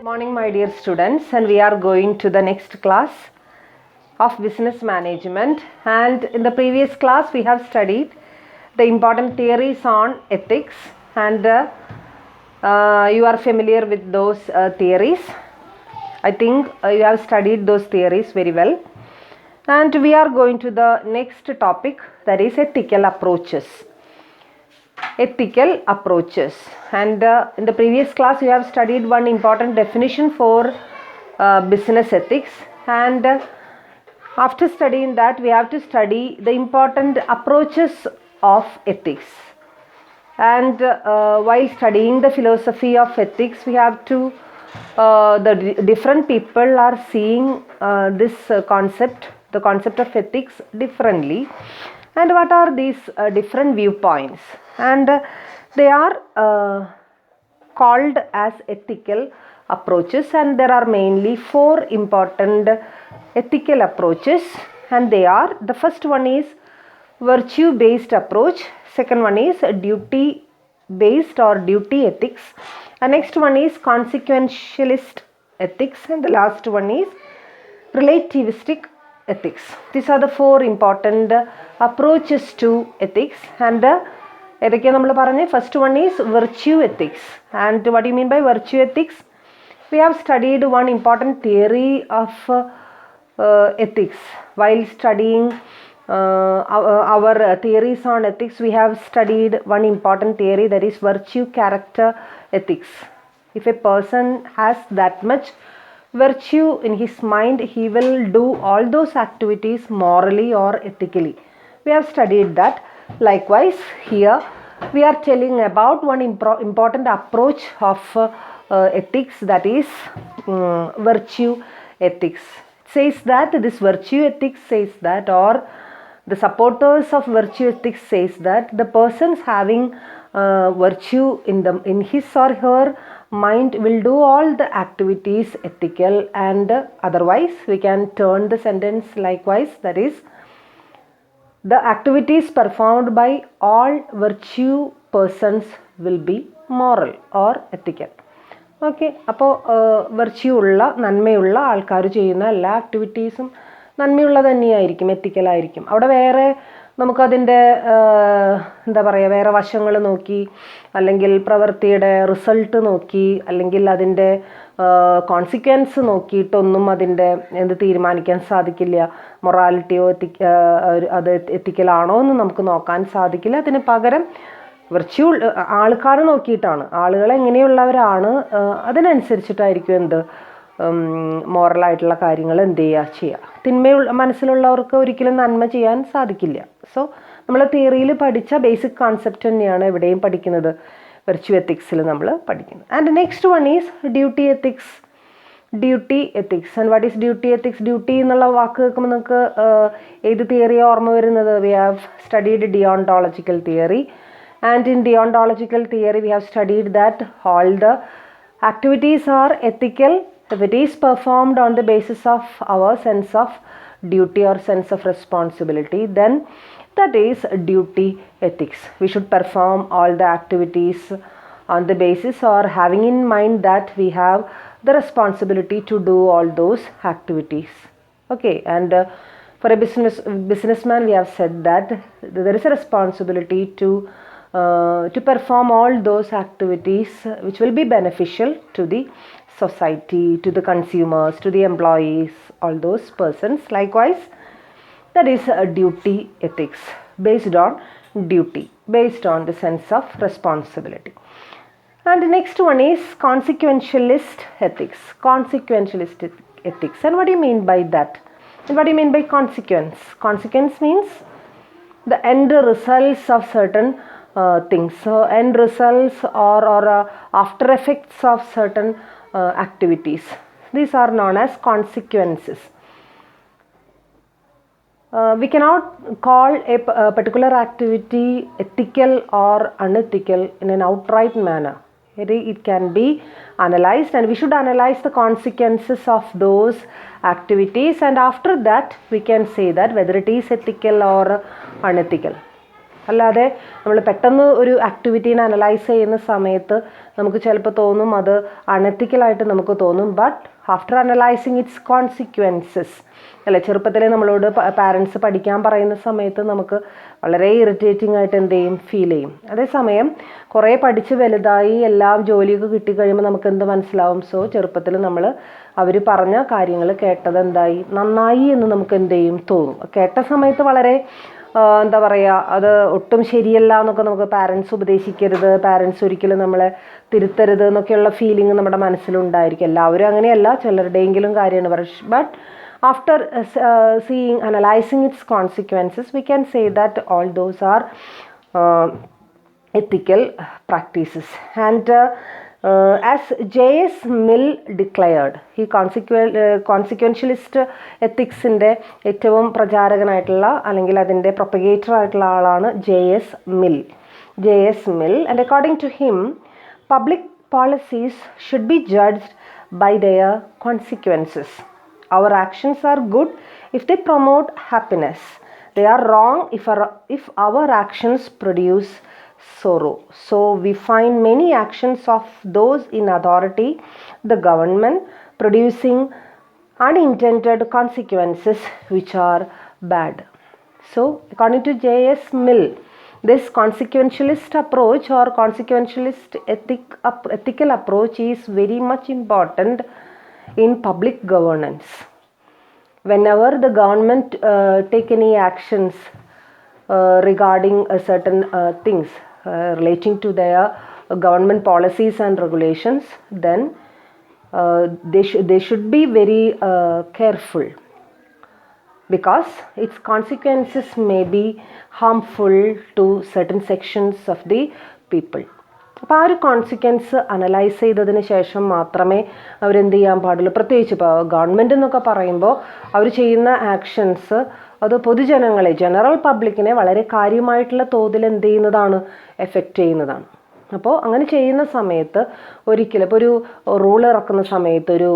Morning, my dear students, and we are going to the next class of business management. And in the previous class we have studied the important theories on ethics, and you are familiar with those theories. I think you have studied those theories very well. And we are going to the next topic, that is ethical approaches. Ethical approaches. And in the previous class you have studied one important definition for business ethics, and after studying that we have to study the important approaches of ethics. And while studying the philosophy of ethics, we have to the different people are seeing this concept, the concept of ethics, differently. And what are these different viewpoints? And they are called as ethical approaches, and there are mainly four important ethical approaches, and they are: the first one is virtue based approach, second one is duty based or duty ethics, and next one is consequentialist ethics, and the last one is relativistic ethics. These are the four important approaches to ethics. And first one is virtue ethics. And what do you mean by virtue ethics? We have studied one important theory of ethics. While studying our theories on ethics, we have studied one important theory, that is virtue character ethics. If a person has that much virtue in his mind, he will do all those activities morally or ethically. We have studied that. Likewise, here we are telling about one important approach of ethics, that is virtue ethics. It says that this virtue ethics says that, or the supporters of virtue ethics says that, the persons having virtue in his or her mind will do all the activities ethical, and otherwise we can turn the sentence likewise, that is, the activities performed by all virtue persons will be moral or ethical. Okay, അപ്പോൾ virtue ഉള്ള, നന്മയുള്ള ആൾക്കാർ ചെയ്യുന്ന എല്ലാ ആക്ടിവിറ്റീസും നന്മയുള്ള തന്നെയായിരിക്കും, എത്തിക്കലായിരിക്കും. അവിടെ വേറെ നമുക്കതിൻ്റെ എന്താ പറയുക, വേറെ വശങ്ങൾ നോക്കി, അല്ലെങ്കിൽ പ്രവൃത്തിയുടെ റിസൾട്ട് നോക്കി, അല്ലെങ്കിൽ അതിൻ്റെ കോൺസിക്വൻസ് നോക്കിയിട്ടൊന്നും അതിൻ്റെ എന്ത് തീരുമാനിക്കാൻ സാധിക്കില്ല. മൊറാലിറ്റിയോ അത് എത്തിക്കലാണോ എന്ന് നമുക്ക് നോക്കാൻ സാധിക്കില്ല. അതിന് പകരം വെർച്യൂ ആൾക്കാർ നോക്കിയിട്ടാണ്, ആളുകൾ എങ്ങനെയുള്ളവരാണ് അതിനനുസരിച്ചിട്ടായിരിക്കും എന്ത് മോറലായിട്ടുള്ള കാര്യങ്ങൾ എന്ത് ചെയ്യുക. തിന്മയുള്ള മനസ്സിലുള്ളവർക്ക് ഒരിക്കലും നന്മ ചെയ്യാൻ സാധിക്കില്ല. സോ നമ്മൾ തിയറിയിൽ പഠിച്ച ബേസിക് കോൺസെപ്റ്റ് തന്നെയാണ് ഇവിടെയും പഠിക്കുന്നത്, വെർച്യൂ എത്തിക്സിൽ നമ്മൾ പഠിക്കുന്നത്. And next one is duty ethics. Duty ethics. And what is duty ethics? Duty എന്നുള്ള വാക്ക് കേൾക്കുമ്പോൾ നമുക്ക് ഏത് തിയറിയാണ് ഓർമ്മ വരുന്നത്? We have studied deontological theory. And in deontological theory we have studied that all the activities are ethical if it is performed on the basis of our sense of duty or sense of responsibility, then that is duty ethics. We should perform all the activities on the basis or having in mind that we have the responsibility to do all those activities. Okay, and for a businessman we have said that there is a responsibility to perform all those activities which will be beneficial to the society, to the consumers, to the employees, all those persons. Likewise, that is duty ethics, based on duty, based on the sense of responsibility. And the next one is consequentialist ethics. Consequentialist ethics. And what do you mean by that? And what do you mean by consequence? Consequence means the end results of certain things. So end results or after effects of certain activities. These are known as consequences. We cannot call a particular activity ethical or unethical in an outright manner. It can be analyzed, and we should analyze the consequences of those activities, and after that we can say that whether it is ethical or unethical. അല്ലാതെ നമ്മൾ പെട്ടെന്ന് ഒരു ആക്ടിവിറ്റീനെ analyse ചെയ്യുന്ന സമയത്ത് നമുക്ക് ചിലപ്പോൾ തോന്നും അത് അണെത്തിക്കലായിട്ട് നമുക്ക് തോന്നും. But after analysing it's consequences അല്ലെ, ചെറുപ്പത്തിലെ നമ്മളോട് പാരൻസ് പഠിക്കാൻ പറയുന്ന സമയത്ത് നമുക്ക് വളരെ ഇറിറ്റേറ്റിംഗ് ആയിട്ട് എന്ത് ചെയ്യും, ഫീൽ ചെയ്യും. അതേസമയം കുറേ പഠിച്ച് വലുതായി എല്ലാം ജോലിയൊക്കെ കിട്ടിക്കഴിയുമ്പോൾ നമുക്ക് എന്ത് മനസ്സിലാവും, സോ ചെറുപ്പത്തിൽ നമ്മൾ അവർ പറഞ്ഞ കാര്യങ്ങൾ കേട്ടത് എന്തായി, നന്നായി എന്ന് നമുക്ക് എന്ത് ചെയ്യും, തോന്നും. കേട്ട സമയത്ത് വളരെ എന്താ പറയുക, അത് ഒട്ടും ശരിയല്ല എന്നൊക്കെ നമുക്ക് പാരൻസ് ഉപദേശിക്കരുത്, പാരൻസ് ഒരിക്കലും നമ്മളെ തിരുത്തരുത് എന്നൊക്കെയുള്ള ഫീലിംഗ് നമ്മുടെ മനസ്സിലുണ്ടായിരിക്കും. എല്ലാവരും അങ്ങനെയല്ല, ചിലരുടെയെങ്കിലും കാര്യമാണ്. But after seeing, analyzing its consequences, we can say that all those are ethical practices. And as J.S. Mill declared, he consequentialist ethicsന്റെ ഏറ്റവും പ്രചാരകനായിട്ടുള്ള അല്ലെങ്കിൽ അതിൻ്റെ പ്രൊപ്പഗേറ്റർ ആയിട്ടുള്ള ആളാണ് J.S. Mill. And according to him, public policies should be judged by their consequences. Our actions are good if they promote happiness. They are wrong if our actions produce sorrow. So we find many actions of those in authority, the government, producing unintended consequences which are bad. So according to J.S. Mill, this consequentialist approach or consequentialist ethical approach is very much important in public governance. Whenever the government take any actions regarding certain things relating to their government policies and regulations, then they should be very careful, because its consequences may be harmful to certain sections of the people. അപ്പോൾ ആ ഒരു consequence analyse ചെയ്തതിന് ശേഷം മാത്രമേ അവരെന്ത് ചെയ്യാൻ പാടുള്ളൂ. പ്രത്യേകിച്ച് ഇപ്പോൾ ഗവൺമെൻറ് എന്നൊക്കെ പറയുമ്പോൾ അവർ ചെയ്യുന്ന ആക്ഷൻസ് അത് പൊതുജനങ്ങളെ, ജനറൽ പബ്ലിക്കിനെ വളരെ കാര്യമായിട്ടുള്ള തോതിൽ എന്ത് ചെയ്യുന്നതാണ്, എഫക്റ്റ് ചെയ്യുന്നതാണ്. അപ്പോൾ അങ്ങനെ ചെയ്യുന്ന സമയത്ത് ഒരിക്കലും ഇപ്പോൾ ഒരു റൂൾ ഇറക്കുന്ന സമയത്ത്, ഒരു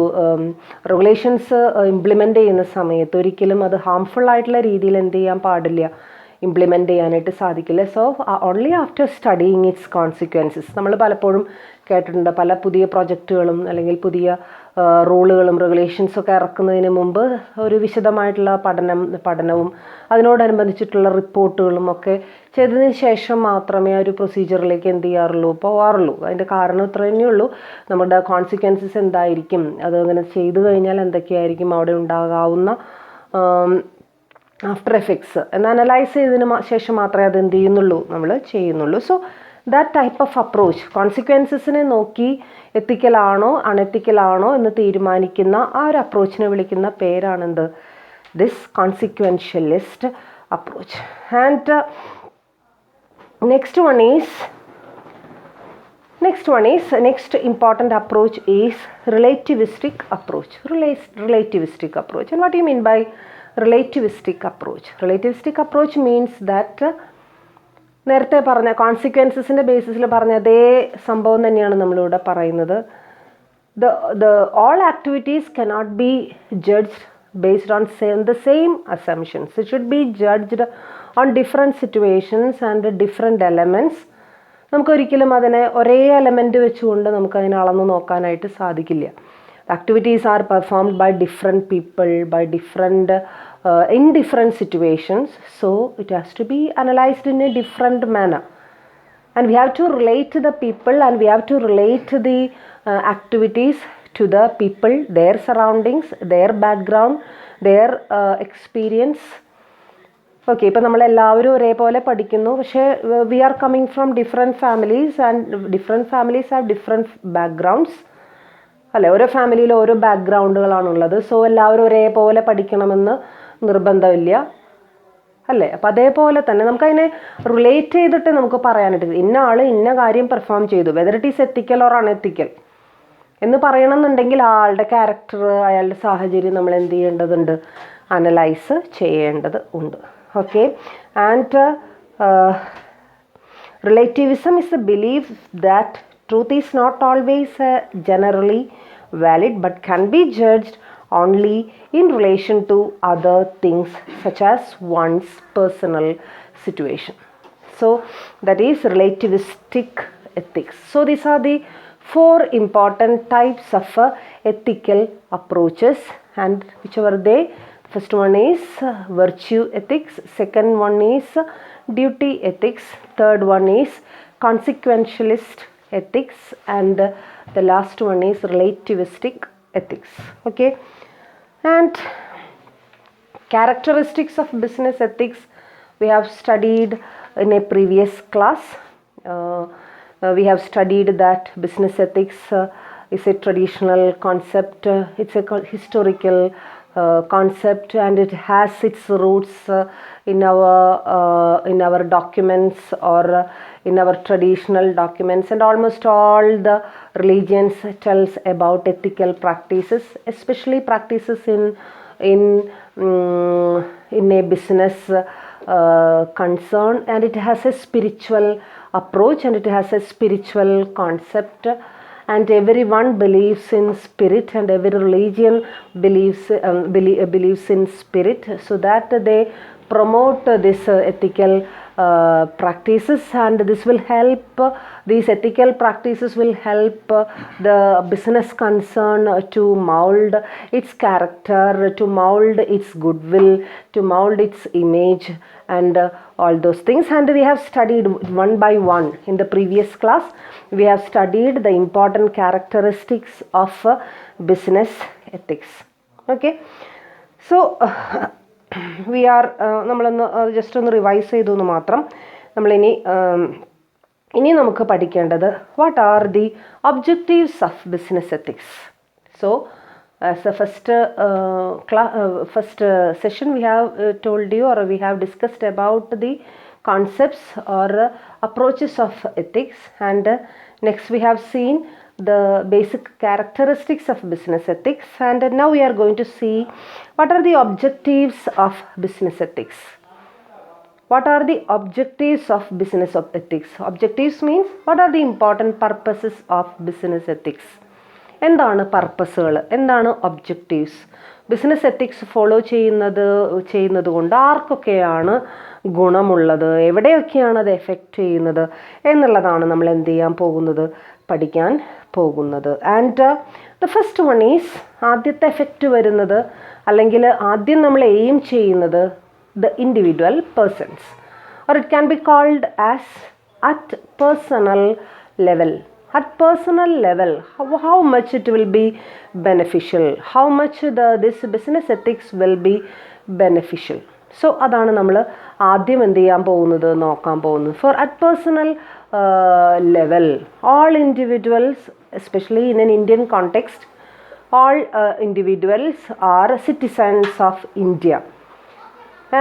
റെഗുലേഷൻസ് ഇംപ്ലിമെൻ്റ് ചെയ്യുന്ന സമയത്ത് ഒരിക്കലും അത് ഹാംഫുൾ ആയിട്ടുള്ള രീതിയിൽ എന്ത് ചെയ്യാൻ പാടില്ല, ഇംപ്ലിമെൻ്റ് ചെയ്യാനായിട്ട് സാധിക്കില്ല. So only after studying it's consequences. നമ്മൾ പലപ്പോഴും കേട്ടിട്ടുണ്ട്, പല പുതിയ പ്രൊജക്റ്റുകളും അല്ലെങ്കിൽ പുതിയ റൂളുകളും റെഗുലേഷൻസും ഒക്കെ ഇറക്കുന്നതിന് മുമ്പ് ഒരു വിശദമായിട്ടുള്ള പഠനവും അതിനോടനുബന്ധിച്ചിട്ടുള്ള റിപ്പോർട്ടുകളും ഒക്കെ ചെയ്തതിന് ശേഷം മാത്രമേ ആ ഒരു പ്രൊസീജിയറിലേക്ക് എന്ത് പോകാറുള്ളൂ. അതിൻ്റെ കാരണം ഇത്ര തന്നെയുള്ളൂ, നമ്മുടെ കോൺസിക്വൻസസ് എന്തായിരിക്കും, അത് അങ്ങനെ ചെയ്തു കഴിഞ്ഞാൽ എന്തൊക്കെയായിരിക്കും അവിടെ ഉണ്ടാകാവുന്ന ആഫ്റ്റർ എഫക്ട്സ് എന്ന് അനലൈസ് ചെയ്തതിന് ശേഷം മാത്രമേ അത് എന്ത് ചെയ്യുന്നുള്ളൂ, നമ്മൾ ചെയ്യുന്നുള്ളൂ. So that type of approach, കോൺസിക്വൻസസിനെ നോക്കി എത്തിക്കലാണോ അണെത്തിക്കലാണോ എന്ന് തീരുമാനിക്കുന്ന ആ ഒരു അപ്രോച്ചിനെ വിളിക്കുന്ന പേരാണെന്ത്, this consequentialist approach. And next important approach is relativistic approach. And what do you mean by relativistic approach means that നേരത്തെ പറഞ്ഞ കോൺസിക്വൻസസിൻ്റെ ബേസിസിൽ പറഞ്ഞ അതേ സംഭവം തന്നെയാണ് നമ്മളിവിടെ പറയുന്നത്. all activities cannot be judged based on the same assumptions. It should be judged on different situations and different elements. നമുക്കൊരിക്കലും അതിനെ ഒരേ എലമെൻറ്റ് വെച്ചുകൊണ്ട് നമുക്കതിനെ അളന്ന് നോക്കാനായിട്ട് സാധിക്കില്ല. Activities are performed by different people, in different situations, so it has to be analyzed in a different manner. And we have to relate to the people, and we have to relate the activities to the people, their surroundings, their background, their experience. Okay, ഇപ്പം നമ്മളെല്ലാവരും ഒരേപോലെ പഠിക്കുന്നു, പക്ഷേ we are coming from different families and different families have different backgrounds അല്ലേ, ഓരോ ഫാമിലിയിൽ ഓരോ ബാക്ക്ഗ്രൗണ്ടുകളാണുള്ളത്. So എല്ലാവരും ഒരേപോലെ പഠിക്കണമെന്ന് നിർബന്ധമില്ല അല്ലേ. അപ്പം അതേപോലെ തന്നെ നമുക്കതിനെ റിലേറ്റ് ചെയ്തിട്ട് നമുക്ക് പറയാനായിട്ട്, ഇന്ന ആൾ ഇന്ന കാര്യം പെർഫോം ചെയ്തു, whether it is ethical or unethical എന്ന് പറയണമെന്നുണ്ടെങ്കിൽ ആളുടെ ക്യാരക്ടർ, അയാളുടെ സാഹചര്യം നമ്മൾ എന്ത് ചെയ്യേണ്ടതുണ്ട്, അനലൈസ് ചെയ്യേണ്ടത് ഉണ്ട്. Okay, and relativism is the belief that truth is not always generally valid but can be judged only in relation to other things such as one's personal situation. So that is relativistic ethics. So these are the 4 important types of ethical approaches, and which are they? First one is virtue ethics, second one is duty ethics, third one is consequentialist ethics, and the last one is relativistic ethics. Okay, and characteristics of business ethics we have studied in a previous class. We have studied that business ethics is a traditional concept, it's a historical concept, and it has its roots in our documents, or in our traditional documents, and almost all the religions tells about ethical practices, especially practices in a business concern, and it has a spiritual approach, and it has a spiritual concept, and everyone believes in spirit, and every religion believes in spirit, so that they promote this ethical practices, and this will help, these ethical practices will help the business concern to mold its character, to mold its goodwill, to mold its image, and all those things. And we have studied one by one in the previous class. We have studied the important characteristics of business ethics. Okay, so we are നമ്മളൊന്ന് just ഒന്ന് revise ചെയ്തു എന്ന് മാത്രം. നമ്മളിനി നമുക്ക് പഠിക്കേണ്ടത് what are the objectives of business ethics. So as the first session we have told you, or we have discussed about the concepts or approaches of ethics, and next we have seen the basic characteristics of business ethics, and now we are going to see what are the objectives of business ethics. What are the objectives of business of ethics? Objectives means what are the important purposes of business ethics. എന്താണ് പർപ്പസുകൾ, എന്താണ് objectives? Business ethics follow ചെയ്യുന്നത് കൊണ്ട് ആർക്കൊക്കെയാണ് ഗുണമുള്ളത്, എവിടെയൊക്കെയാണ് അത് effect ചെയ്യുന്നത് എന്നുള്ളതാണ് നമ്മൾ എന്ത് ചെയ്യാൻ പോകുന്നത്, പഠിക്കാൻ പോകുന്നത്. And the first one is, ആദ്യത്തെ എഫക്റ്റ് വരുന്നത്, അല്ലെങ്കിൽ ആദ്യം നമ്മൾ എയിം ചെയ്യുന്നത് the individual persons, or it can be called as at personal level. At personal level, how much it will be beneficial, how much this business ethics will be beneficial. So അതാണ് നമ്മൾ ആദ്യം എന്ത് ചെയ്യാൻ പോകുന്നത്, നോക്കാൻ പോകുന്നത്. For at personal level, all individuals, especially in an Indian context, all individuals are citizens of India.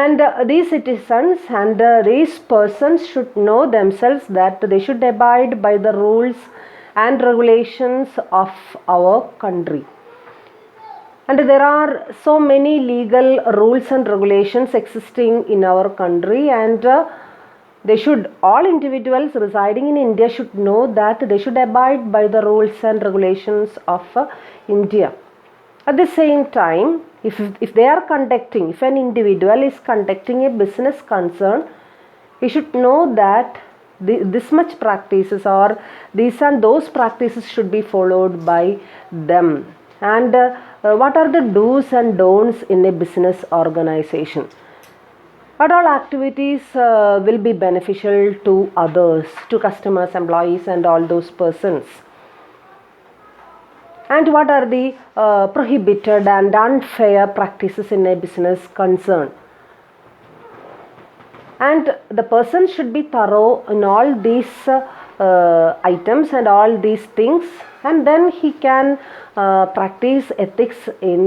And these citizens and these persons should know themselves that they should abide by the rules and regulations of our country. And there are so many legal rules and regulations existing in our country, and all individuals residing in India should know that they should abide by the rules and regulations of India. At the same time, if they are conducting, if an individual is conducting a business concern, he should know that this much practices, or these and those practices should be followed by them. And what are the do's and don'ts in a business organization? What all activities will be beneficial to others, to customers, employees, and all those persons? And what are the prohibited and unfair practices in a business concern? And the person should be thorough in all these items and all these things, and then he can practice ethics in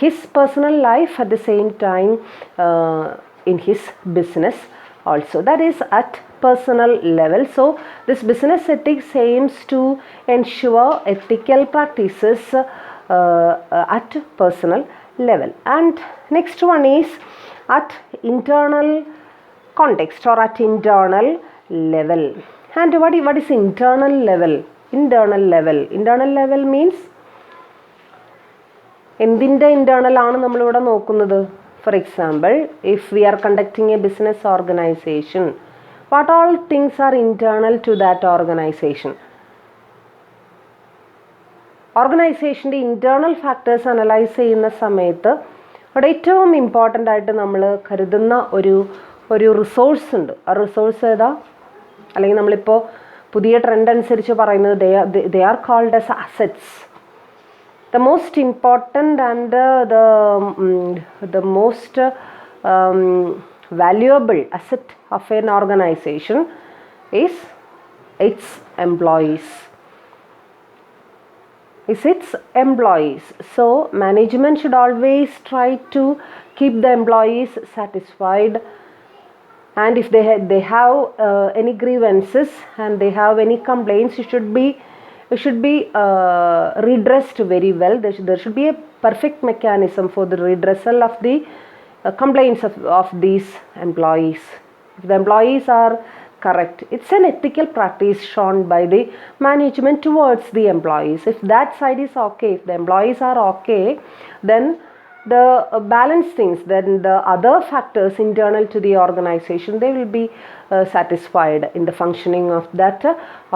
his personal life, at the same time in his business also. That is at personal level. So this business ethics aims to ensure ethical practices at personal level. And next one is at internal context, or at internal level. And what is internal level? Internal level means എന്തിൻ്റെ internal ആണ് നമ്മളിവിടെ നോക്കുന്നത്? For example, if we are conducting a business organization, what all things are internal to that organization. ഓർഗനൈസേഷൻ്റെ internal factors analyse ചെയ്യുന്ന സമയത്ത് അവിടെ ഏറ്റവും important ആയിട്ട് നമ്മൾ കരുതുന്ന ഒരു റിസോഴ്സ് ഉണ്ട്. ആ റിസോഴ്സ് ഏതാ? അല്ലെങ്കിൽ നമ്മളിപ്പോൾ പുതിയ ട്രെൻഡ് അനുസരിച്ച് പറയുന്നത് they are called as assets. The most important and the most valuable asset of an organization is its employees. So management should always try to keep the employees satisfied, and if they have any grievances and they have any complaints, it should be redressed very well. There should be a perfect mechanism for the redressal of the complaints of these employees. If the employees are correct, it's an ethical practice shown by the management towards the employees. If that side is okay, if the employees are okay, then the balance things, then the other factors internal to the organization, they will be satisfied in the functioning of that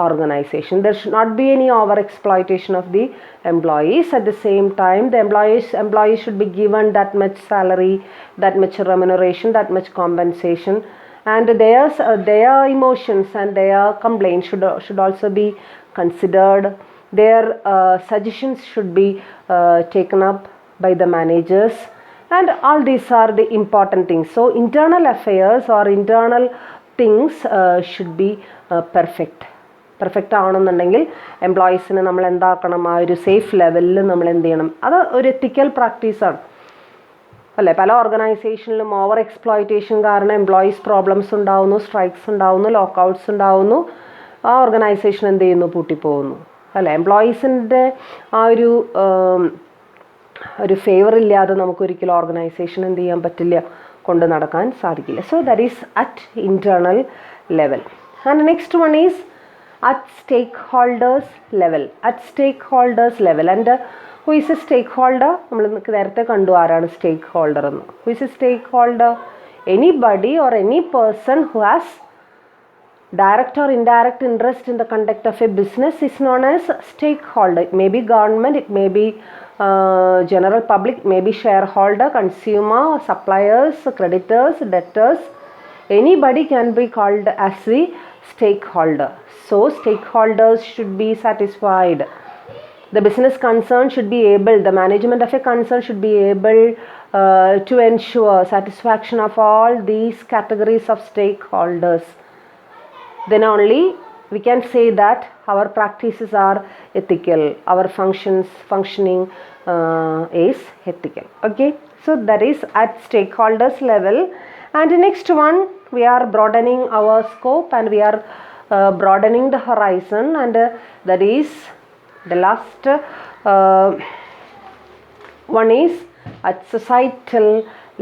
organization. There should not be any over exploitation of the employees. At the same time, the employees should be given that much salary, that much remuneration, that much compensation, and their emotions and their complaints should also be considered. Their suggestions should be taken up by the managers, and all these are the important things. So internal affairs or internal things should be perfect ആവണമെന്നുണ്ടെങ്കിൽ എംപ്ലോയീസിനെ നമ്മൾ എന്താക്കണം, ആ ഒരു safe ലെവലിൽ നമ്മൾ എന്ത് ചെയ്യണം, അത് ഒരു എത്തിക്കൽ പ്രാക്ടീസാണ് അല്ലേ. പല ഓർഗനൈസേഷനിലും ഓവർ എക്സ്പ്ലോയിറ്റേഷൻ കാരണം എംപ്ലോയീസ് പ്രോബ്ലംസ് ഉണ്ടാവുന്നു, സ്ട്രൈക്സ് ഉണ്ടാവുന്നു, ലോക്കൗട്ട്സ് ഉണ്ടാവുന്നു. ആ ഓർഗനൈസേഷൻ എന്ത് ചെയ്യുന്നു, പൂട്ടിപ്പോകുന്നു അല്ലേ. എംപ്ലോയീസിൻ്റെ ആ ഒരു ഫേവർ ഇല്ലാതെ നമുക്കൊരിക്കലും ഓർഗനൈസേഷൻ എന്ത് ചെയ്യാൻ പറ്റില്ല, കൊണ്ട് നടക്കാൻ സാധിക്കില്ല. So that is at internal level. And next one is at stakeholders level. And who is a stakeholder? നമ്മൾ നേരത്തെ കണ്ടു ആരാണ് സ്റ്റേക്ക് ഹോൾഡർ എന്ന്. Who is a stakeholder? Anybody or any person who has direct or indirect interest in the conduct of a business is known as stakeholder. It may be government, it may be general public, it may be shareholder, consumer, suppliers, creditors, debtors. Anybody can be called as the stakeholder. So stakeholders should be satisfied. The business concern should be able, the management of a concern should be able to ensure satisfaction of all these categories of stakeholders. Then only we can say that our practices are ethical, our functioning is ethical. Okay, so that is at stakeholders level. And the next one, we are broadening our scope and we are broadening the horizon, and that is the last one is at societal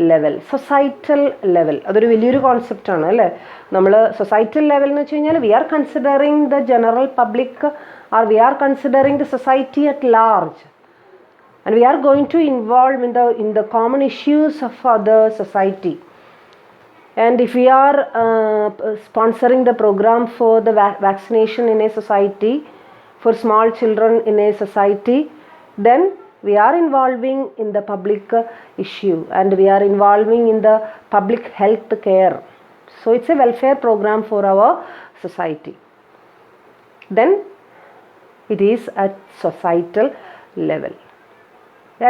level. അതൊരു വലിയൊരു കോൺസെപ്റ്റാണ് അല്ലേ. നമ്മൾ societal level എന്ന് വെച്ച് കഴിഞ്ഞാൽ we are considering the general public or we are considering the society at large, and we are going to involve in the common issues of the society. And if we are sponsoring the program for the vaccination in a society, for small children in a society, then we are involving in the public issue and we are involving in the public health care. So it's a welfare program for our society. Then it is at societal level.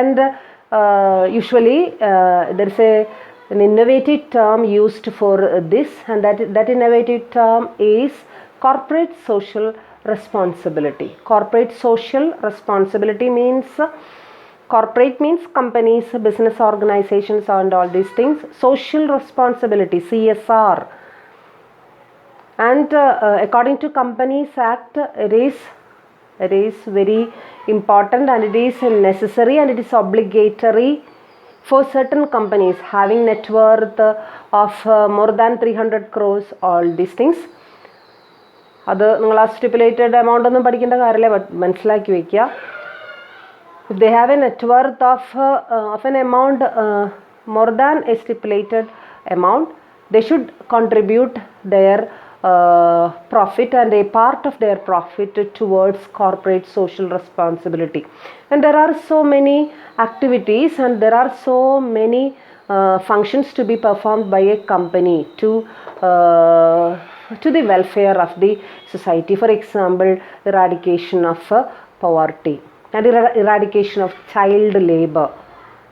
And usually there is an innovative term used for this, and that innovative term is corporate social responsibility. Corporate social responsibility means corporate means companies, business organizations and all these things. Social responsibility, CSR. And according to Companies Act, it is very important and it is necessary and it is obligatory for certain companies having net worth of more than 300 crores, all these things. അത് നിങ്ങൾ ആ stipulated amount ഒന്നും പഠിക്കേണ്ട കാര്യമില്ല, but മനസ്സിലാക്കി വയ്ക്കുക. If they have a net worth of an amount more than a stipulated amount, they should contribute their profit and a part of their profit towards corporate social responsibility. And there are so many activities and there are so many functions to be performed by a company to the welfare of the society. For example, eradication of poverty and eradication of child labor.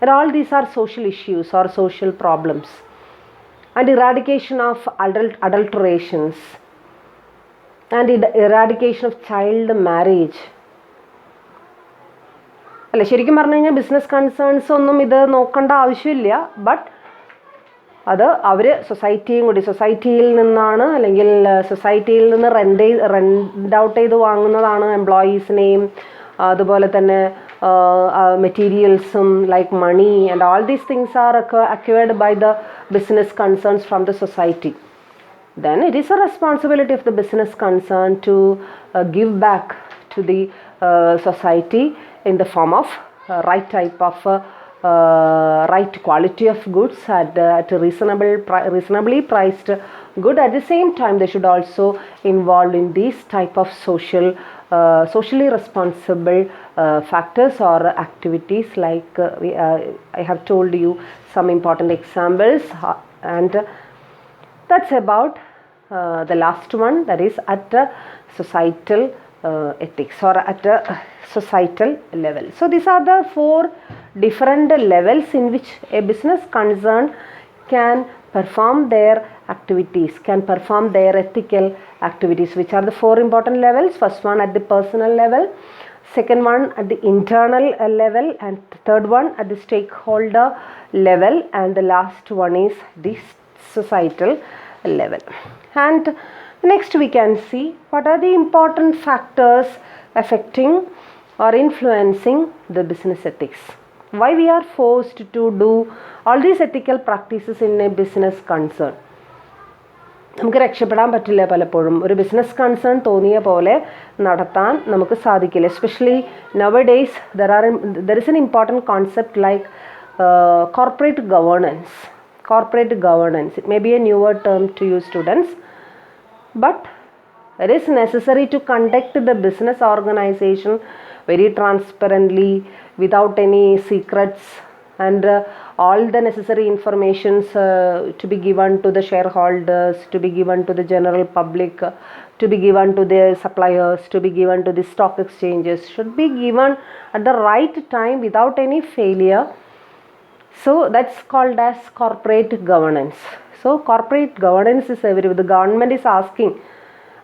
And all these are social issues or social problems. And eradication of adulterations and eradication of child marriage. അല്ല, ശരിക്കും പറഞ്ഞു കഴിഞ്ഞാൽ business concerns ഒന്നും ഇത് നോക്കേണ്ട ആവശ്യമില്ല. But അത് അവർ സൊസൈറ്റിയിൽ നിന്നാണ്, അല്ലെങ്കിൽ സൊസൈറ്റിയിൽ നിന്ന് റെൻ്റ് ഔട്ട് ചെയ്ത് വാങ്ങുന്നതാണ് എംപ്ലോയീസിനെയും, അതുപോലെ തന്നെ മെറ്റീരിയൽസും like money and all these things are acquired by the business concerns from the society. Then it is a responsibility of the business concern to give back to the society in the form of right type of right quality of goods at a reasonably priced good. At the same time, they should also involve in these type of socially responsible factors or activities, like I have told you some important examples, and that's about the last one, that is at a societal ethics or at a societal level. So these are the 4 different levels in which a business concern can perform their activities, can perform their ethical activities. Which are the 4 important levels? First one at the personal level, second one at the internal level, and third one at the stakeholder level, and the last one is the societal level. And next we can see what are the important factors affecting or influencing the business ethics. Why we are forced to do all these ethical practices in a business concern. നമുക്ക് രക്ഷപ്പെടാൻ പറ്റില്ല. പലപ്പോഴും ഒരു business concern തോന്നിയ പോലെ നടത്താൻ നമുക്ക് സാധിക്കില്ല. എസ്പെഷ്യലി നവ days there is an important concept like corporate governance. It may be a newer term to you students, but it is necessary to conduct the business organization very transparently, without any secrets, and all the necessary informations to be given to the shareholders, to be given to the general public, to be given to the suppliers, to be given to the stock exchanges, should be given at the right time without any failure. So that's called as corporate governance. So corporate governance is everywhere. The government is asking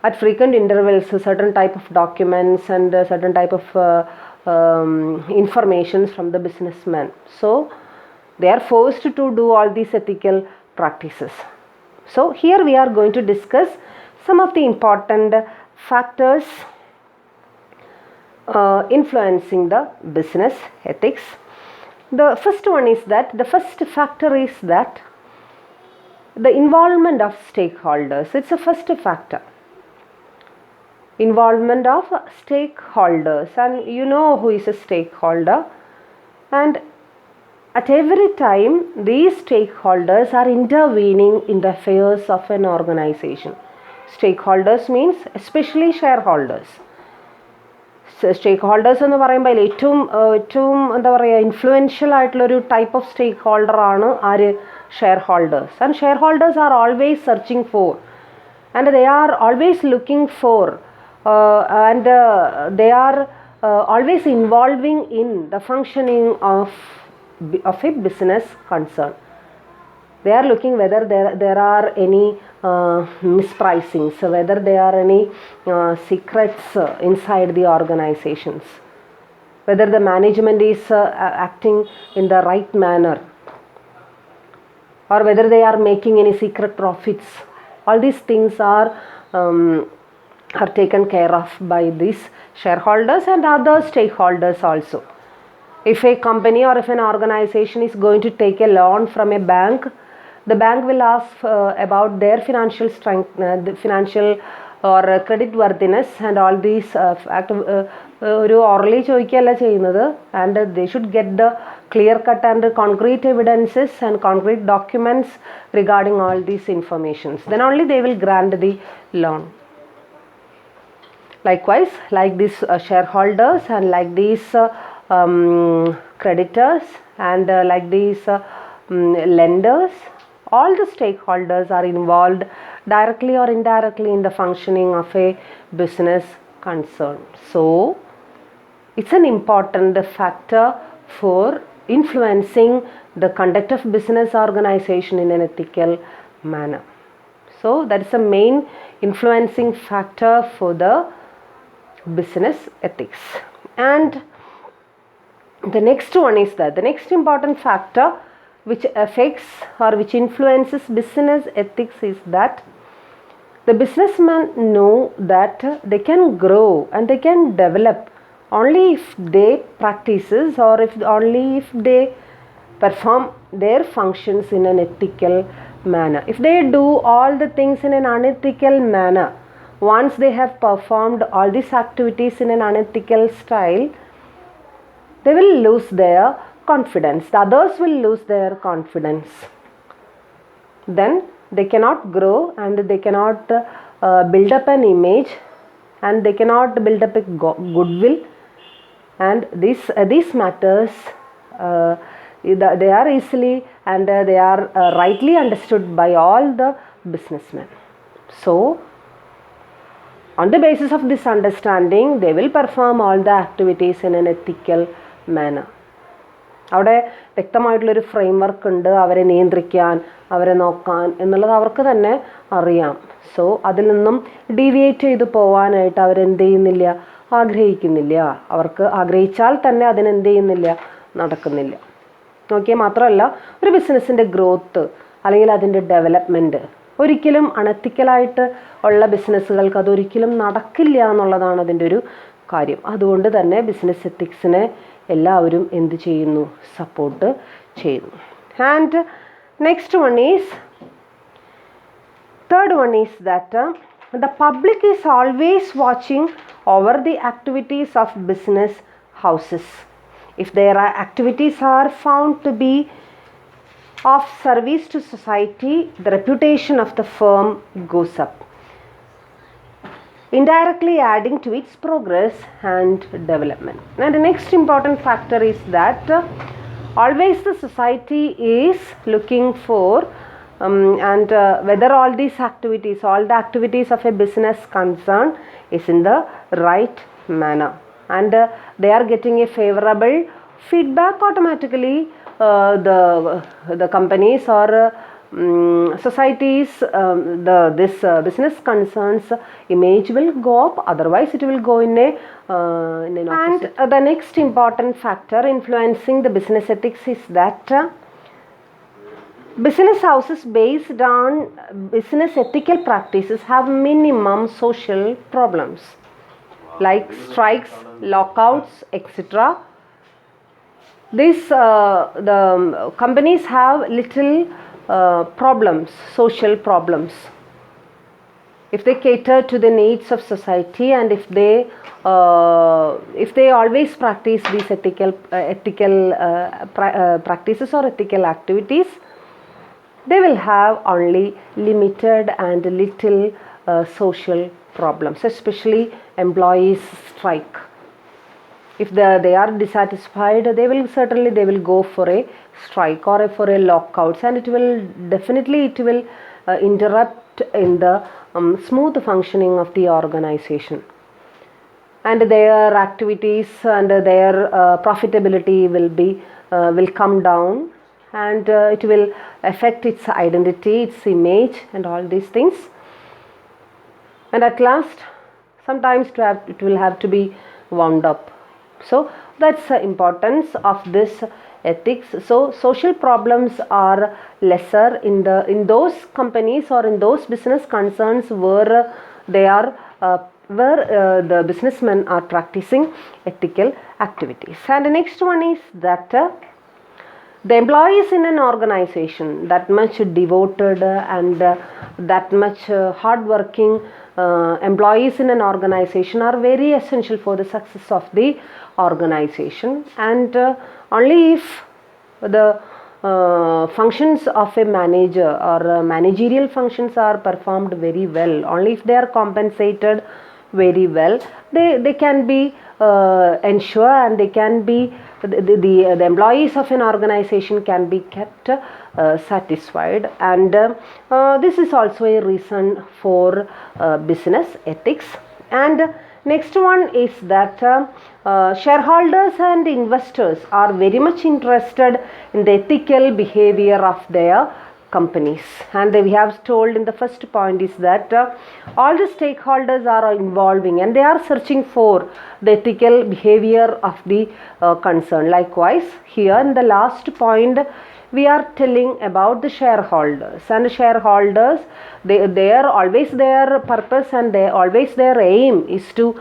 at frequent intervals certain type of documents and certain type of information from the businessman. So they are forced to do all these ethical practices. So here we are going to discuss some of the important factors influencing the business ethics. The first factor is that the involvement of stakeholders. It's a first factor. Involvement of stakeholders, and you know who is a stakeholder, and at every time these stakeholders are intervening in the affairs of an organization. Stakeholders means especially shareholders. സ്റ്റേക്ക് എന്ന് പറയുമ്പോൾ ഏറ്റവും എന്താ പറയുക, influential ആയിട്ടുള്ളൊരു type of സ്റ്റേക്ക് ഹോൾഡറാണ് ആര്? Share holders. And share holders are always searching for, and they are always looking for, and they are always involving in the functioning of a business concern. They are looking whether there are any mispricings, whether there are any secrets inside the organizations, whether the management is acting in the right manner, or whether they are making any secret profits. All these things are taken care of by these shareholders and other stakeholders also. If a company or if an organization is going to take a loan from a bank, the bank will ask about their financial strength, the financial or credit worthiness, and all these ഒരു orally ചോദിക്കുകയല്ല ചെയ്യുന്നത്. And they should get the clear cut and concrete evidences and concrete documents regarding all these informations. Then only they will grant the loan. Likewise, like these shareholders and like these creditors and like these lenders, all the stakeholders are involved directly or indirectly in the functioning of a business concern. So it's an important factor for influencing the conduct of business organization in an ethical manner. So that is a main influencing factor for the business ethics. And the next one is that the next important factor which affects or which influences business ethics is that the businessmen know that they can grow and they can develop only if they practices or only if they perform their functions in an ethical manner. If they do all the things in an unethical manner, once they have performed all these activities in an unethical style, they will lose their confidence. The others will lose their confidence. Then they cannot grow and they cannot build up an image and they cannot build up a goodwill. And these matters they are easily and they are rightly understood by all the businessmen. So on the basis of this understanding, they will perform all the activities in an ethical manner. അവിടെ വ്യക്തമായിട്ടുള്ളൊരു frame work ഉണ്ട്, അവരെ നിയന്ത്രിക്കാൻ, അവരെ നോക്കാൻ എന്നുള്ളത് അവർക്ക് തന്നെ അറിയാം. സോ അതിൽ നിന്നും ഡീവിയേറ്റ് ചെയ്ത് പോകാനായിട്ട് അവരെന്ത് ചെയ്യുന്നില്ല, ആഗ്രഹിക്കുന്നില്ല. അവർക്ക് ആഗ്രഹിച്ചാൽ തന്നെ അതിനെന്ത് ചെയ്യുന്നില്ല, നടക്കുന്നില്ല. നോക്കിയാൽ മാത്രമല്ല, ഒരു ബിസിനസ്സിൻ്റെ ഗ്രോത്ത് അല്ലെങ്കിൽ അതിൻ്റെ ഡെവലപ്മെൻറ്റ് ഒരിക്കലും അണത്തിക്കലായിട്ട് ഉള്ള ബിസിനസ്സുകൾക്ക് അതൊരിക്കലും നടക്കില്ല എന്നുള്ളതാണ് അതിൻ്റെ ഒരു കാര്യം. അതുകൊണ്ട് തന്നെ ബിസിനസ് എത്തിക്സിനെ എല്ലാവരും എന്ത് ചെയ്യുന്നു, സപ്പോർട്ട് ചെയ്യുന്നു. And next one is, third one is that the public is always watching over the activities of business houses. If their activities are found to be of service to society, the reputation of the firm goes up, indirectly adding to its progress and development. And the next important factor is that always the society is looking for and whether all these activities, all the activities of a business concern is in the right manner and they are getting a favorable feedback, automatically the companies or societies, this business concerns image will go up, otherwise it will go in an opposite. And the next important factor influencing the business ethics is that business houses based on business ethical practices have minimum social problems like strikes, lockouts, etc. These the companies have little problems, social problems. If they cater to the needs of society and if they always practice these ethical practices or ethical activities, they will have only limited and little social problems, especially employees strike. If they are dissatisfied, they will go for a strike or for a lockout, and it will definitely interrupt in the smooth functioning of the organization, and their activities and their profitability will come down, and it will affect its identity, its image and all these things, and at last sometimes it will have to be wound up. So that's the importance of this ethics. So social problems are lesser in those companies or in those business concerns where the businessmen are practicing ethical activities. And the next one is that the employees in an organization, that much devoted and that much hardworking employees in an organization are very essential for the success of the organization. And only if the functions of a manager or managerial functions are performed very well, only if they are compensated very well, they can be ensure, and they can be the employees of an organization can be kept satisfied. And this is also a reason for business ethics. And next one is that shareholders and investors are very much interested in the ethical behavior of their companies. And we have told in the first point is that all the stakeholders are involving and they are searching for the ethical behavior of the concern. Likewise, here in the last point, we are telling about the shareholders. And shareholders, they are always their purpose and they always their aim is to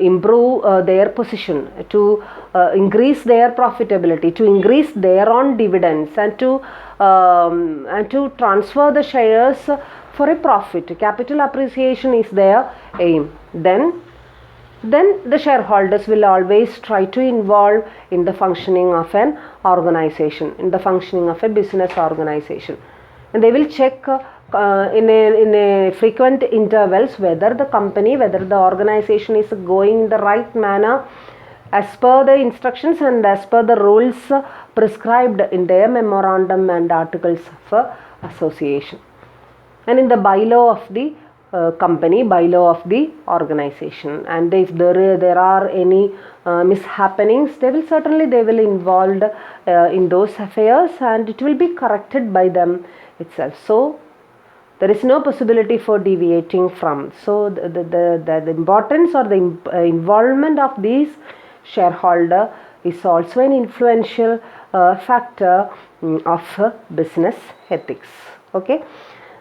improve their position, to increase their profitability, to increase their own dividends, and to transfer the shares for a profit. Capital appreciation is their aim. Then the shareholders will always try to involve in the functioning of an organization, in the functioning of a business organization, and they will check in a frequent intervals whether the company, whether the organization is going in the right manner as per the instructions and as per the rules prescribed in their memorandum and articles of association, and in the bylaw of the company, bylaw of the organization. And if there are any mishappenings, they will involved in those affairs, and it will be corrected by them itself. So there is no possibility for deviating from. So the importance or the involvement of these shareholder is also an influential factor of business ethics. Okay.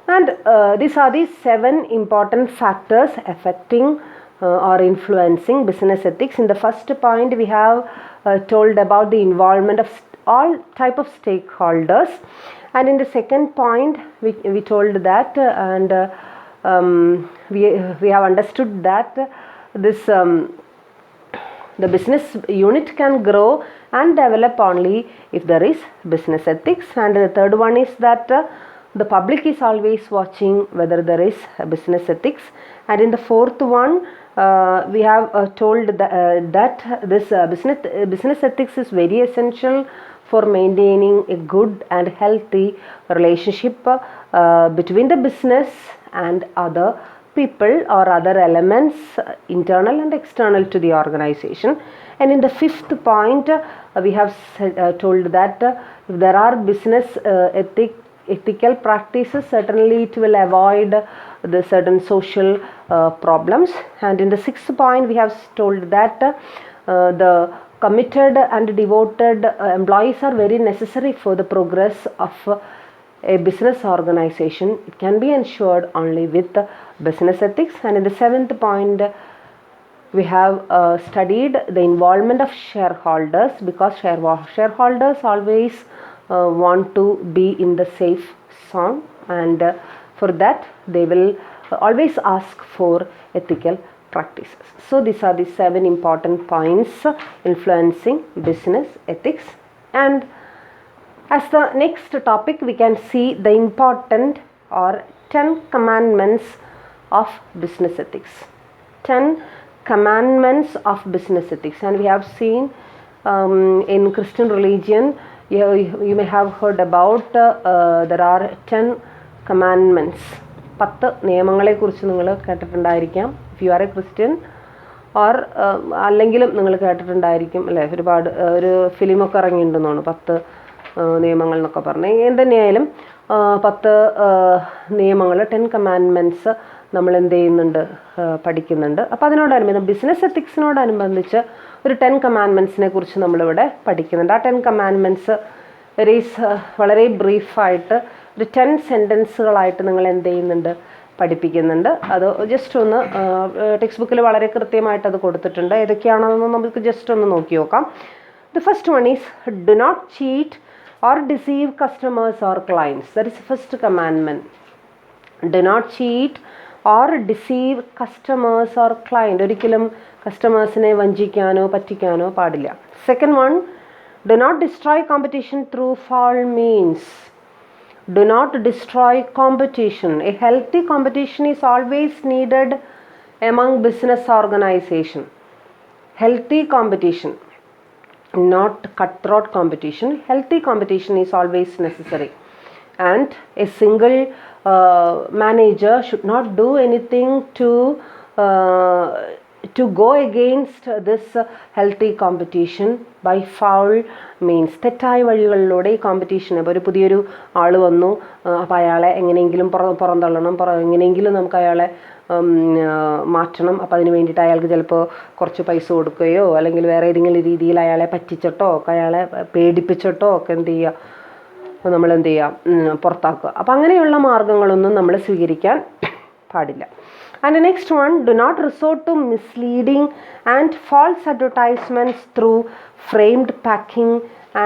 And these are the 7 important factors affecting or influencing business ethics. In the first point, we have told about the involvement of all type of stakeholders. And in the second point, we told that and we have understood that this the business unit can grow and develop only if there is business ethics. And the third one is that the public is always watching whether there is business ethics. And in the fourth one, we have told that this business ethics is very essential for maintaining a good and healthy relationship between the business and other people or other elements, internal and external to the organization. And in the fifth point, we have told that if there are business ethical practices, certainly it will avoid the certain social problems. And in the sixth point, we have told that the committed and devoted employees are very necessary for the progress of a business organization. It can be ensured only with business ethics. And in the seventh point, we have studied the involvement of shareholders, because shareholders always want to be in the safe zone, and for that they will always ask for ethical practices. So these are the 7 important points influencing business ethics. And as the next topic, we can see the important or 10 commandments of business ethics. 10 commandments of business ethics. And we have seen in Christian religion, you may have heard about there are 10 commandments. 10 നിയമങ്ങളെ കുറിച്ച് നിങ്ങൾ കേട്ടിട്ടുണ്ടായിരിക്കാം. If you are a Christian or അല്ലെങ്കിലും നിങ്ങൾ കേട്ടിട്ടുണ്ടായിരിക്കും അല്ലേ. ഒരുപാട് ഒരു ഫിലിമൊക്കെ ഇറങ്ങിയിട്ടുണ്ടെന്ന് തോന്നുന്നു, 10 നിയമങ്ങൾ എന്നൊക്കെ പറഞ്ഞ്. എന്തുതന്നെയായാലും 10 നിയമങ്ങൾ, 10 കമാൻഡ്മെൻറ്റ്സ് നമ്മൾ എന്ത് ചെയ്യുന്നുണ്ട്, പഠിക്കുന്നുണ്ട്. അപ്പോൾ അതിനോടനുബന്ധിച്ച് ബിസിനസ് എത്തിക്സിനോടനുബന്ധിച്ച് ഒരു 10 കമാൻഡ്മെൻറ്റ്സിനെ കുറിച്ച് നമ്മളിവിടെ പഠിക്കുന്നുണ്ട്. ആ 10 കമാൻഡ്മെൻറ്റ്സ് വളരെ ബ്രീഫായിട്ട് ഒരു 10 സെൻറ്റൻസുകളായിട്ട് നിങ്ങൾ എന്ത് ചെയ്യുന്നുണ്ട്, പഠിപ്പിക്കുന്നുണ്ട്. അത് ജസ്റ്റ് ഒന്ന് ടെക്സ്റ്റ് ബുക്കിൽ വളരെ കൃത്യമായിട്ട് അത് കൊടുത്തിട്ടുണ്ട്. ഏതൊക്കെയാണെന്ന് നമുക്ക് ജസ്റ്റ് ഒന്ന് നോക്കി നോക്കാം. The first one is do not cheat or deceive customers or clients. That is the first commandment. Do not cheat or deceive customers or client. ഒരിക്കലും കസ്റ്റമേഴ്സിനെ വഞ്ചിക്കാനോ പറ്റിക്കാനോ പാടില്ല. Second one, do not destroy competition through foul means. Do not destroy competition. A healthy competition is always needed among business organization. Healthy competition, not cutthroat competition. Healthy competition is always necessary, and a single manager should not do anything to go against this healthy competition by foul means. തെറ്റായ വഴികളിലൂടെ ഈ competition, ഇപ്പോൾ ഒരു പുതിയൊരു ആൾ വന്നു, അപ്പോൾ അയാളെ എങ്ങനെയെങ്കിലും പുറന്തള്ളണം, എങ്ങനെയെങ്കിലും നമുക്ക് അയാളെ മാറ്റണം. അപ്പോൾ അതിന് വേണ്ടിയിട്ട് അയാൾക്ക് ചിലപ്പോൾ കുറച്ച് പൈസ കൊടുക്കുകയോ അല്ലെങ്കിൽ വേറെ ഏതെങ്കിലും രീതിയിൽ അയാളെ പറ്റിച്ചിട്ടോ അയാളെ പേടിപ്പിച്ചിട്ടോ ഒക്കെ എന്ത് ചെയ്യുക, നമ്മൾ എന്ത് ചെയ്യുക, പുറത്താക്കുക. അപ്പം അങ്ങനെയുള്ള മാർഗങ്ങളൊന്നും നമ്മൾ സ്വീകരിക്കാൻ പാടില്ല. And the next one, do not resort to misleading and false advertisements through framed packing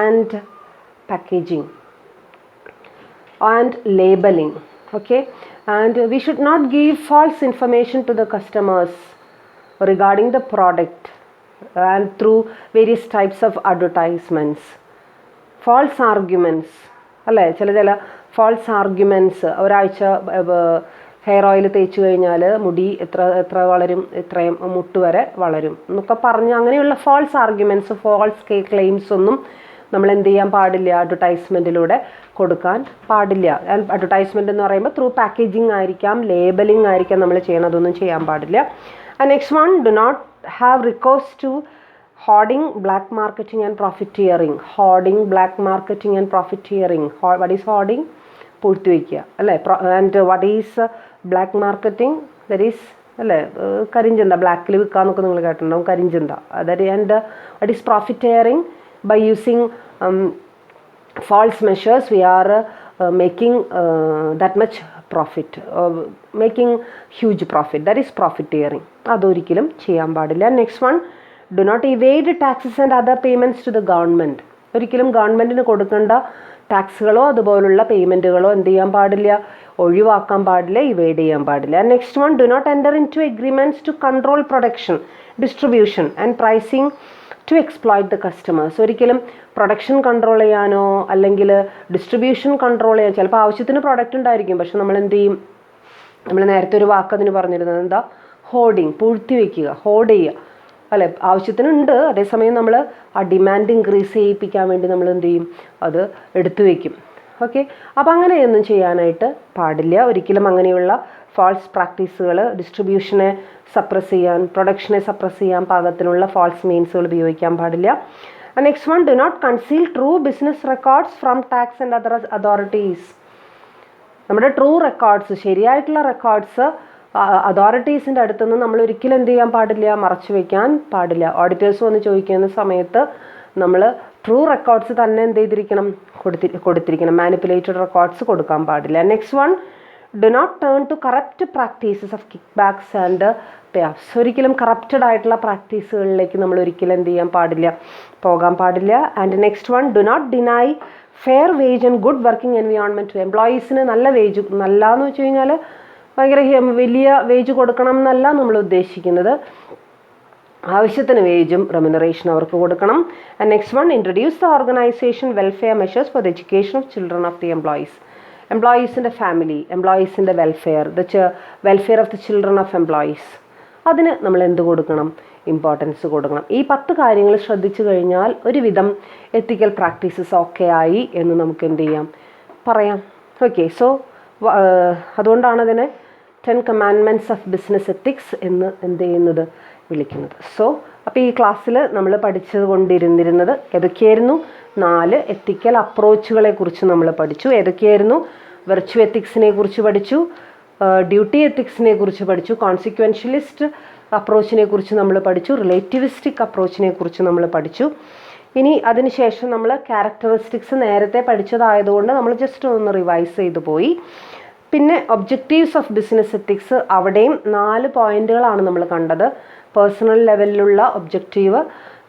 and packaging and labeling. Okay, and we should not give false information to the customers regarding the product and through various types of advertisements. False arguments, അല്ലേ, ചില false arguments. ഒരാഴ്ച hair oil തേച്ച് കഴിഞ്ഞാൽ മുടി എത്ര വളരും, ഇത്രയും മുട്ട് വരെ വളരും എന്നൊക്കെ പറഞ്ഞ് അങ്ങനെയുള്ള ഫാൾസ് ആർഗ്യുമെൻറ്റ്സ്, ഫാൾസ് ക്ലെയിംസ് ഒന്നും നമ്മൾ എന്ത് ചെയ്യാൻ പാടില്ല, അഡ്വർടൈസ്മെൻറ്റിലൂടെ കൊടുക്കാൻ പാടില്ല. അഡ്വർടൈസ്മെൻറ്റ് എന്ന് പറയുമ്പോൾ ത്രൂ പാക്കേജിങ് ആയിരിക്കാം, ലേബലിംഗ് ആയിരിക്കാം നമ്മൾ ചെയ്യണം, അതൊന്നും ചെയ്യാൻ പാടില്ല. Next one, do not have recourse to hoarding, black marketing and profiteering. Hoarding, black marketing and profiteering. What is hoarding? പൂഴ്ത്തി വയ്ക്കുക, അല്ലേ. And what is black marketing? That is, അല്ലേ, കരിഞ്ചന്ത, ബ്ലാക്കിൽ വിൽക്കാന്നൊക്കെ നിങ്ങൾ കേട്ടിട്ടുണ്ടാവും, കരിഞ്ചന്ത. അതായത് and what is profiteering? By using false measures we are making that much profit, making huge profit. That is profiteering. അതൊരിക്കലും ചെയ്യാൻ പാടില്ല. Next one, do not evade taxes and other payments to the government. ഒരിക്കലും ഗവൺമെൻറ്റിന് കൊടുക്കേണ്ട ടാക്സുകളോ അതുപോലുള്ള പേയ്മെൻറ്റുകളോ എന്ത് ചെയ്യാൻ പാടില്ല, ഒഴിവാക്കാൻ പാടില്ല, ഇവേഡ് ചെയ്യാൻ പാടില്ല. Next one, do not enter into agreements to control production, distribution and pricing to exploit the customers. ഒരിക്കലും പ്രൊഡക്ഷൻ കൺട്രോൾ ചെയ്യാനോ അല്ലെങ്കിൽ ഡിസ്ട്രിബ്യൂഷൻ കൺട്രോൾ ചെയ്യാൻ, ചിലപ്പോൾ ആവശ്യത്തിന് പ്രൊഡക്റ്റ് ഉണ്ടായിരിക്കും, പക്ഷെ നമ്മൾ എന്ത് ചെയ്യും, നമ്മൾ നേരത്തെ ഒരു വാക്കതിന് പറഞ്ഞിരുന്നത് എന്താ, ഹോർഡിങ്, പൂഴ്ത്തി വയ്ക്കുക, ഹോർഡ് ചെയ്യുക, അല്ലെ. ആവശ്യത്തിനുണ്ട്, അതേസമയം നമ്മൾ ആ ഡിമാൻഡ് ഇൻക്രീസ് ചെയ്യിപ്പിക്കാൻ വേണ്ടി നമ്മൾ എന്ത് ചെയ്യും, അത് എടുത്തു വയ്ക്കും. ഓക്കെ, അപ്പോൾ അങ്ങനെയൊന്നും ചെയ്യാനായിട്ട് പാടില്ല. ഒരിക്കലും അങ്ങനെയുള്ള ഫാൾസ് പ്രാക്ടീസുകൾ, ഡിസ്ട്രിബ്യൂഷനെ സപ്രസ് ചെയ്യാൻ, പ്രൊഡക്ഷനെ സപ്രസ് ചെയ്യാൻ പാകത്തിനുള്ള ഫാൾസ് മീൻസുകൾ ഉപയോഗിക്കാൻ പാടില്ല. Next one, do not conceal true business records from tax and other authorities. നമ്മുടെ ട്രൂ റെക്കോർഡ്സ്, ശരിയായിട്ടുള്ള റെക്കോർഡ്സ് അതോറിറ്റീസിൻ്റെ അടുത്തുനിന്ന് നമ്മൾ ഒരിക്കലും എന്ത് ചെയ്യാൻ പാടില്ല, മറച്ചു വയ്ക്കാൻ പാടില്ല. ഓഡിറ്റേഴ്സ് വന്ന് ചോദിക്കുന്ന സമയത്ത് നമ്മൾ ട്രൂ റെക്കോർഡ്സ് തന്നെ എന്ത് ചെയ്തിരിക്കണം, കൊടുത്തിരിക്കണം. മാനിപ്പുലേറ്റഡ് റെക്കോർഡ്സ് കൊടുക്കാൻ പാടില്ല. Next one, do not turn to corrupt practices of kickbacks and payoffs. ഒരിക്കലും കറപ്റ്റഡ് ആയിട്ടുള്ള പ്രാക്ടീസുകളിലേക്ക് നമ്മൾ ഒരിക്കലും എന്ത് ചെയ്യാൻ പാടില്ല, പോകാൻ പാടില്ല. And next one, do not deny fair wage and good working environment to എംപ്ലോയീസിന്. നല്ല വേജ്, നല്ല എന്ന് വെച്ച് കഴിഞ്ഞാൽ ഭയങ്കര വലിയ വേജ് കൊടുക്കണം എന്നല്ല നമ്മൾ ഉദ്ദേശിക്കുന്നത്, ആവശ്യത്തിന് വേജും റെമ്യൂണറേഷനും അവർക്ക് കൊടുക്കണം. And next one, introduce the organisation welfare measures for the education of children of the employees. എംപ്ലോയീസിൻ്റെ ഫാമിലി, എംപ്ലോയീസിൻ്റെ welfare, welfare of the children of employees, അതിന് നമ്മൾ എന്ത് കൊടുക്കണം, ഇമ്പോർട്ടൻസ് കൊടുക്കണം. ഈ 10 കാര്യങ്ങൾ ശ്രദ്ധിച്ചു കഴിഞ്ഞാൽ ഒരുവിധം എത്തിക്കൽ പ്രാക്ടീസസ് ഒക്കെ ആയി എന്ന് നമുക്ക് എന്ത് ചെയ്യാം, പറയാം. ഓക്കെ, സോ അതുകൊണ്ടാണ് അതിനെ 10 കമാൻഡ്മെൻറ്റ്സ് ഓഫ് ബിസിനസ് എത്തിക്സ് എന്ന് എന്ത് ചെയ്യുന്നത്, വിളിക്കുന്നത്. സോ അപ്പോൾ ഈ ക്ലാസ്സിൽ നമ്മൾ പഠിച്ചു കൊണ്ടിരുന്നിരുന്നത് ഏതൊക്കെയായിരുന്നു, 4 എത്തിക്കൽ അപ്രോച്ചുകളെ കുറിച്ച് നമ്മൾ പഠിച്ചു. ഏതൊക്കെയായിരുന്നു, വെർച്വൽ എത്തിക്സിനെ കുറിച്ച് പഠിച്ചു, ഡ്യൂട്ടി എത്തിക്സിനെ കുറിച്ച് പഠിച്ചു, കോൺസിക്വൻഷ്യലിസ്റ്റ് അപ്രോച്ചിനെ കുറിച്ച് നമ്മൾ പഠിച്ചു, റിലേറ്റിവിസ്റ്റിക് അപ്രോച്ചിനെ കുറിച്ച് നമ്മൾ പഠിച്ചു. ഇനി അതിനുശേഷം നമ്മൾ ക്യാരക്ടറിസ്റ്റിക്സ് നേരത്തെ പഠിച്ചതായതുകൊണ്ട് നമ്മൾ ജസ്റ്റ് ഒന്ന് റിവൈസ് ചെയ്തു പോയി. പിന്നെ ഒബ്ജക്റ്റീവ്സ് ഓഫ് ബിസിനസ് എത്തിക്സ്, അവിടെയും 4 പോയിന്റുകളാണ് നമ്മൾ കണ്ടത്. പേഴ്സണൽ ലെവലിലുള്ള ഒബ്ജക്റ്റീവ്,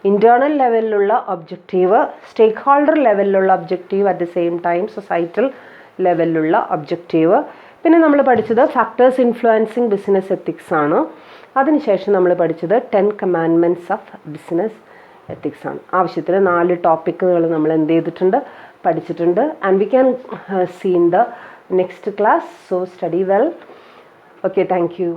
ഇൻറ്റേർണൽ ലെവലിലുള്ള ഒബ്ജക്റ്റീവ്, സ്റ്റേക്ക് ഹോൾഡർ ലെവലിലുള്ള objective, at the same time societal ലെവലിലുള്ള ഒബ്ജക്റ്റീവ്. പിന്നെ നമ്മൾ പഠിച്ചത് ഫാക്ടേഴ്സ് ഇൻഫ്ലുവൻസിങ് ബിസിനസ് എത്തിക്സ് ആണ്. അതിനുശേഷം നമ്മൾ പഠിച്ചത് 10 കമാൻഡ്മെൻറ്റ്സ് ഓഫ് ബിസിനസ് എത്തിക്സ് ആണ്. ആവശ്യത്തിന് 4 ടോപ്പിക്കുകൾ നമ്മൾ എന്ത് ചെയ്തിട്ടുണ്ട്, പഠിച്ചിട്ടുണ്ട്. And we can see in the next class. So study well. Okay, thank U.